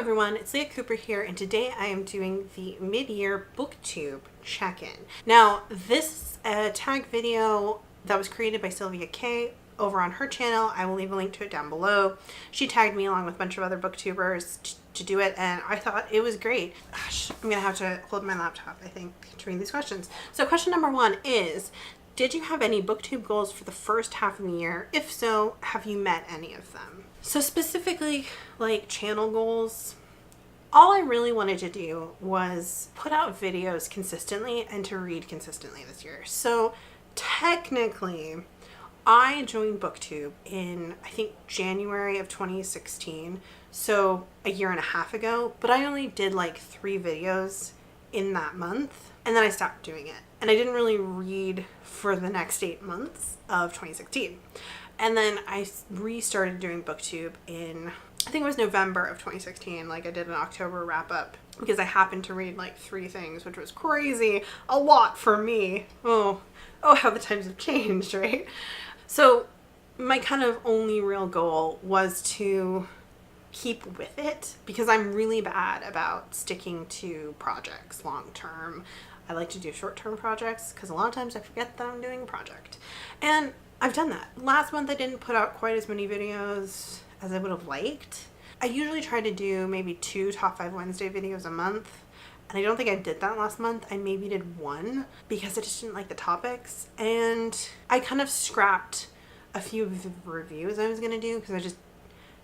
everyone, it's Leah Cooper here, and today I am doing the mid-year Booktube check-in. Now, this tag video that was created by Sylvia K over on her channel. I will leave a link to it down below. She tagged me along with a bunch of other booktubers to do it, and I thought it was great. Gosh, I'm gonna have to hold my laptop, I think, to read these questions. So question number one is, did you have any Booktube goals for the first half of the year? If so, have you met any of them? So specifically, like channel goals, all I really wanted to do was put out videos consistently and to read consistently this year. So technically, I joined Booktube in, I think, January of 2016, so a year and a half ago, but I only did like 3 videos in that month, and then I stopped doing it. And I didn't really read for the next 8 months of 2016. And then I restarted doing Booktube in, I think it was November of 2016. Like I did an October wrap up because I happened to read like 3 things, which was crazy. A lot for me. Oh, how the times have changed, right? So my kind of only real goal was to keep with it because I'm really bad about sticking to projects long term. I like to do short-term projects because a lot of times I forget that I'm doing a project. And I've done that. Last month I didn't put out quite as many videos as I would have liked. I usually try to do maybe 2 Top 5 Wednesday videos a month. And I don't think I did that last month. I maybe did 1 because I just didn't like the topics. And I kind of scrapped a few of the reviews I was going to do because I just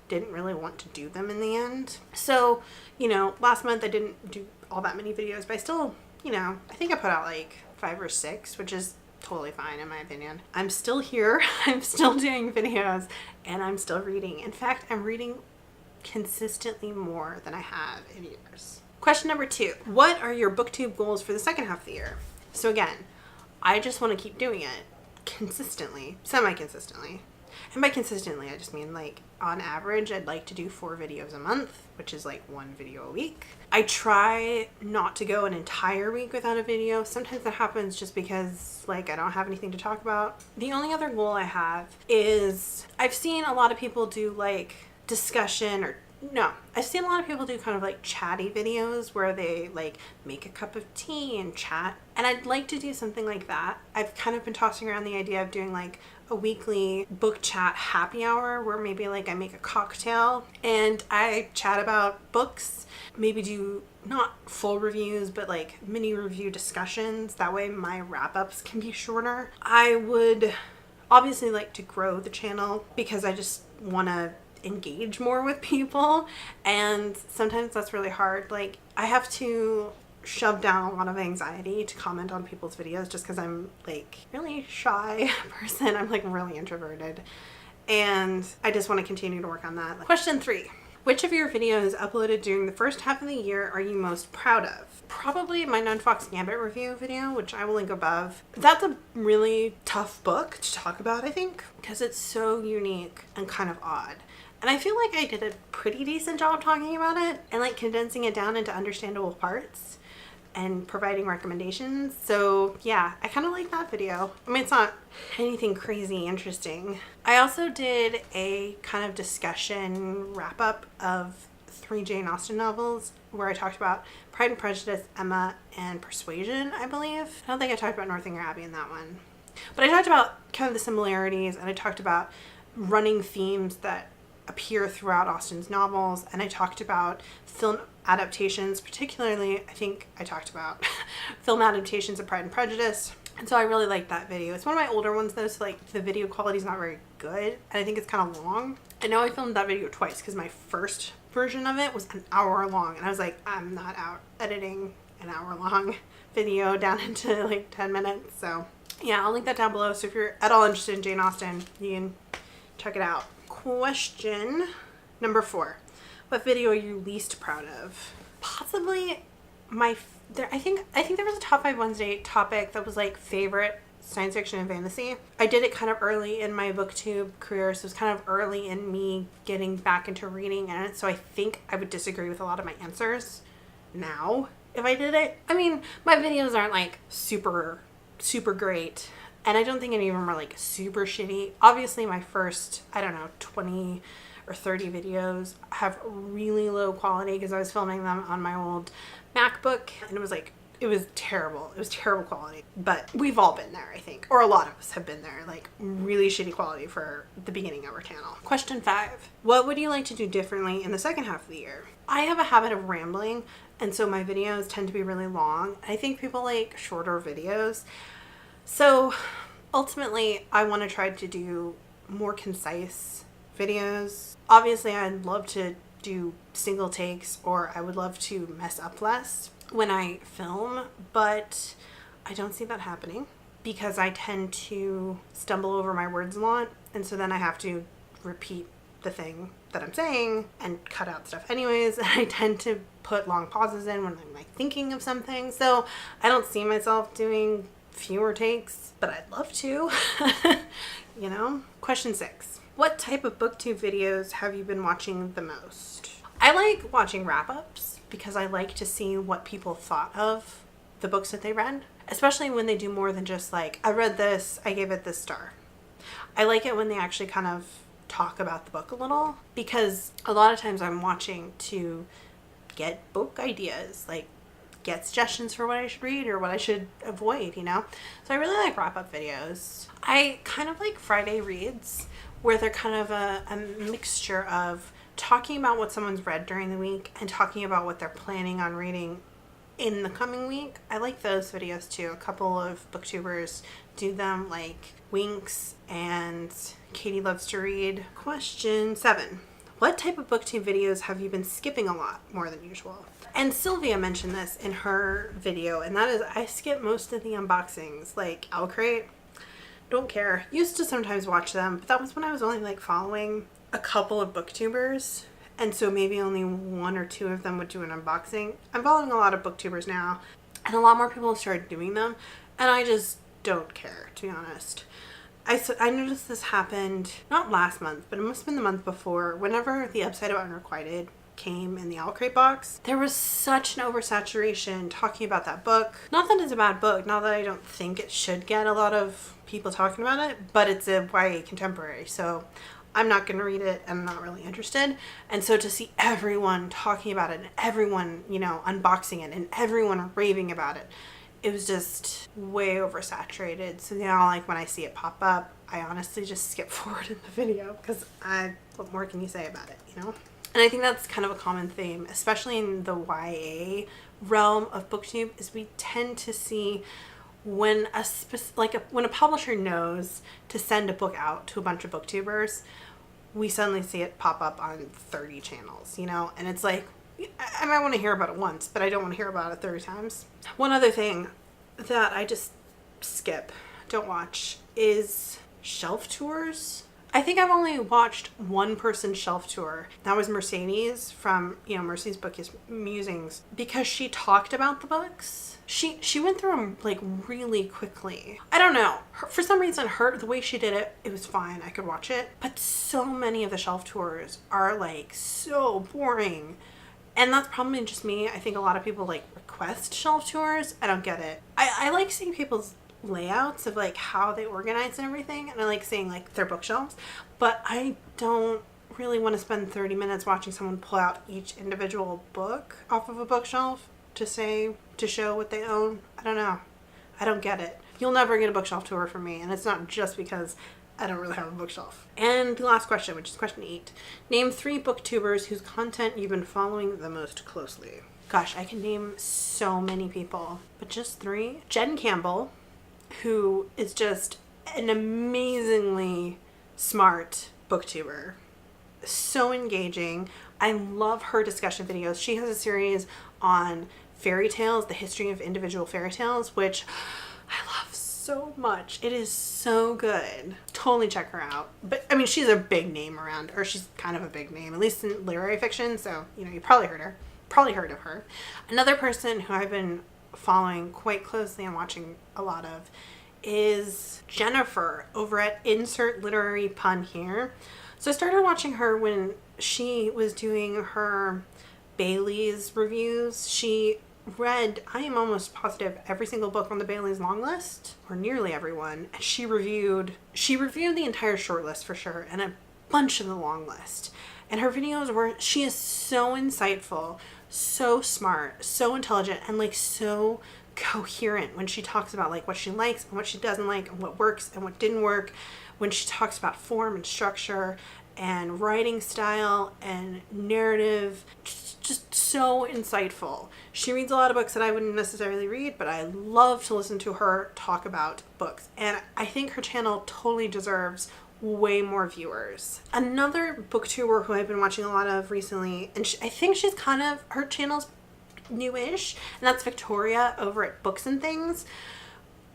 didn't really want to do them in the end. So, you know, last month I didn't do all that many videos, but I still, you know, I think I put out like 5 or 6, which is totally fine in my opinion. I'm still here. I'm still doing videos and I'm still reading. In fact, I'm reading consistently more than I have in years. Question number 2. What are your Booktube goals for the second half of the year? So again, I just want to keep doing it consistently, semi-consistently. And by consistently, I just mean like on average, I'd like to do 4 videos a month, which is like 1 video a week. I try not to go an entire week without a video. Sometimes that happens just because like I don't have anything to talk about. The only other goal I have is I've seen a lot of people do like discussion or no, I've seen a lot of people do kind of like chatty videos where they like make a cup of tea and chat. And I'd like to do something like that. I've kind of been tossing around the idea of doing like a weekly book chat happy hour where maybe like I make a cocktail and I chat about books, maybe do not full reviews, but like mini review discussions. That way my wrap-ups can be shorter. I would obviously like to grow the channel because I just want to engage more with people, and sometimes that's really hard. Like I have to shove down a lot of anxiety to comment on people's videos just because I'm like really shy person. I'm like really introverted and I just want to continue to work on that. Question 3. Which of your videos uploaded during the first half of the year are you most proud of? Probably my Non-Fox Gambit review video, which I will link above. That's a really tough book to talk about, I think, because it's so unique and kind of odd. And I feel like I did a pretty decent job talking about it and like condensing it down into understandable parts and providing recommendations. So yeah, I kind of like that video. I mean, it's not anything crazy interesting. I also did a kind of discussion wrap up of 3 Jane Austen novels where I talked about Pride and Prejudice, Emma, and Persuasion, I believe. I don't think I talked about Northanger Abbey in that one. But I talked about kind of the similarities, and I talked about running themes that appear throughout Austen's novels, and I talked about film adaptations, particularly I think I talked about film adaptations of Pride and Prejudice, and so I really liked that video. It's one of my older ones though, so like the video quality is not very good, and I think it's kind of long. I know I filmed that video twice because my first version of it was an hour long, and I was like, I'm not out editing an hour long video down into like 10 minutes. So yeah, I'll link that down below, so if you're at all interested in Jane Austen, you can check it out. Question number 4. What video are you least proud of? Possibly I think there was a Top 5 Wednesday topic that was like favorite science fiction and fantasy. I did it kind of early in my Booktube career, so it was kind of early in me getting back into reading in it, so I think I would disagree with a lot of my answers now if I did it. I mean, my videos aren't like super great, and I don't think any of them are like super shitty. Obviously my first, I don't know, 20 or 30 videos have really low quality because I was filming them on my old MacBook, and it was like, it was terrible. It was terrible quality. But we've all been there, I think. Or a lot of us have been there. Like, really shitty quality for the beginning of our channel. Question 5. What would you like to do differently in the second half of the year? I have a habit of rambling, and so my videos tend to be really long. I think people like shorter videos. So ultimately, I want to try to do more concise videos. Obviously, I'd love to do single takes, or I would love to mess up less when I film, but I don't see that happening because I tend to stumble over my words a lot, and so then I have to repeat the thing that I'm saying and cut out stuff anyways. I tend to put long pauses in when I'm like thinking of something, so I don't see myself doing fewer takes, but I'd love to. You know? Question 6. What type of booktube videos have you been watching the most? I like watching wrap-ups because I like to see what people thought of the books that they read, especially when they do more than just like, I read this, I gave it this star. I like it when they actually kind of talk about the book a little, because a lot of times I'm watching to get book ideas, like get suggestions for what I should read or what I should avoid, you know? So I really like wrap-up videos. I kind of like Friday reads, where they're kind of a mixture of talking about what someone's read during the week and talking about what they're planning on reading in the coming week. I like those videos too. A couple of booktubers do them, like Winks and Katie Loves to Read. Question 7. What type of booktube videos have you been skipping a lot more than usual? And Sylvia mentioned this in her video, and that is I skip most of the unboxings, like Owlcrate. Don't care. Used to sometimes watch them, but that was when I was only like following a couple of booktubers, and so maybe only 1 or 2 of them would do an unboxing. I'm following a lot of booktubers now, and a lot more people have started doing them, and I just don't care, to be honest. I noticed this happened not last month, but it must have been the month before. Whenever the Upside Down Unrequited came in the Owlcrate box, there was such an oversaturation talking about that book. Not that it's a bad book, not that I don't think it should get a lot of people talking about it, but it's a YA contemporary, so I'm not going to read it, and I'm not really interested. And so to see everyone talking about it, and everyone, you know, unboxing it, and everyone raving about it, it was just way oversaturated. So now, like, when I see it pop up, I honestly just skip forward in the video, because what more can you say about it, you know? And I think that's kind of a common theme, especially in the YA realm of booktube, is we tend to see when when a publisher knows to send a book out to a bunch of booktubers, we suddenly see it pop up on 30 channels, you know? And it's like, I might want to hear about it once, but I don't want to hear about it 30 times. One other thing that I just skip, don't watch, is shelf tours. I think I've only watched one person's shelf tour. That was Mercedes from, you know, Mercy's Book is Musings, because she talked about the books. She went through them like really quickly. I don't know. For some reason, the way she did it, it was fine. I could watch it. But so many of the shelf tours are like so boring. And that's probably just me. I think a lot of people like request shelf tours. I don't get it. I like seeing people's layouts of like how they organize and everything, and I like seeing like their bookshelves, but I don't really want to spend 30 minutes watching someone pull out each individual book off of a bookshelf to show what they own. I don't know. I don't get it. You'll never get a bookshelf tour from me, and it's not just because I don't really have a bookshelf. And the last question, which is question 8. Name 3 booktubers whose content you've been following the most closely. Gosh, I can name so many people, but just 3. Jen Campbell, who is just an amazingly smart booktuber. So engaging. I love her discussion videos. She has a series on fairy tales, the history of individual fairy tales, which I love so much. It is so good. Totally check her out. But I mean, she's a big name around, or she's kind of a big name, at least in literary fiction, so you know, you probably heard of her. Another person who I've been following quite closely and watching a lot of is Jennifer over at Insert Literary Pun Here. So I started watching her when she was doing her Bailey's reviews. She read, I am almost positive, every single book on the Bailey's long list, or nearly everyone, and she reviewed the entire short list for sure, and a bunch of the long list. And her videos were, she is so insightful, so smart, so intelligent, and like so coherent when she talks about like what she likes and what she doesn't like and what works and what didn't work, when she talks about form and structure and writing style and narrative. Just so insightful. She reads a lot of books that I wouldn't necessarily read, but I love to listen to her talk about books, and I think her channel totally deserves way more viewers. Another booktuber who I've been watching a lot of recently, and I think she's kind of, her channel's newish, and that's Victoria over at Books and Things.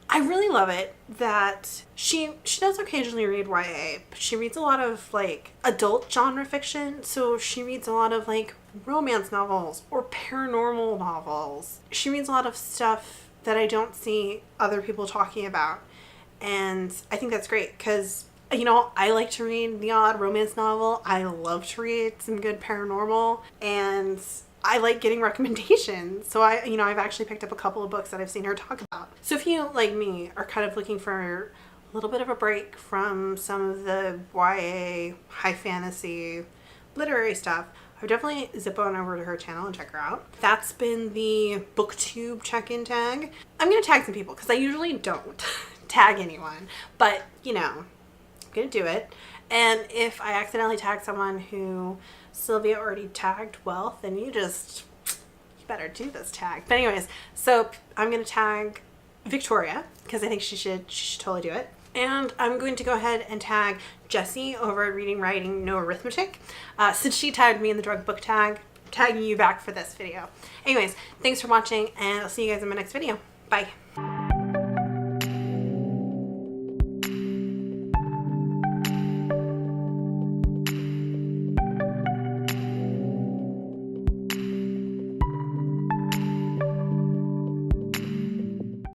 I really love it that she does occasionally read YA, but she reads a lot of like adult genre fiction. So she reads a lot of like romance novels or paranormal novels. She reads a lot of stuff that I don't see other people talking about. And I think that's great because, you know, I like to read the odd romance novel. I love to read some good paranormal, and I like getting recommendations. So I've actually picked up a couple of books that I've seen her talk about. So if you, like me, are kind of looking for a little bit of a break from some of the YA, high fantasy, literary stuff, I would definitely zip on over to her channel and check her out. That's been the Booktube check-in tag. I'm going to tag some people because I usually don't tag anyone, but you know, I'm going to do it. And if I accidentally tag someone who Sylvia already tagged, well, then you better do this tag. But anyways, so I'm going to tag Victoria because I think she should totally do it. And I'm going to go ahead and tag Jessye over at Reading, Writing, No Arithmetic. Since she tagged me in the drug book tag, I'm tagging you back for this video. Anyways, thanks for watching, and I'll see you guys in my next video. Bye.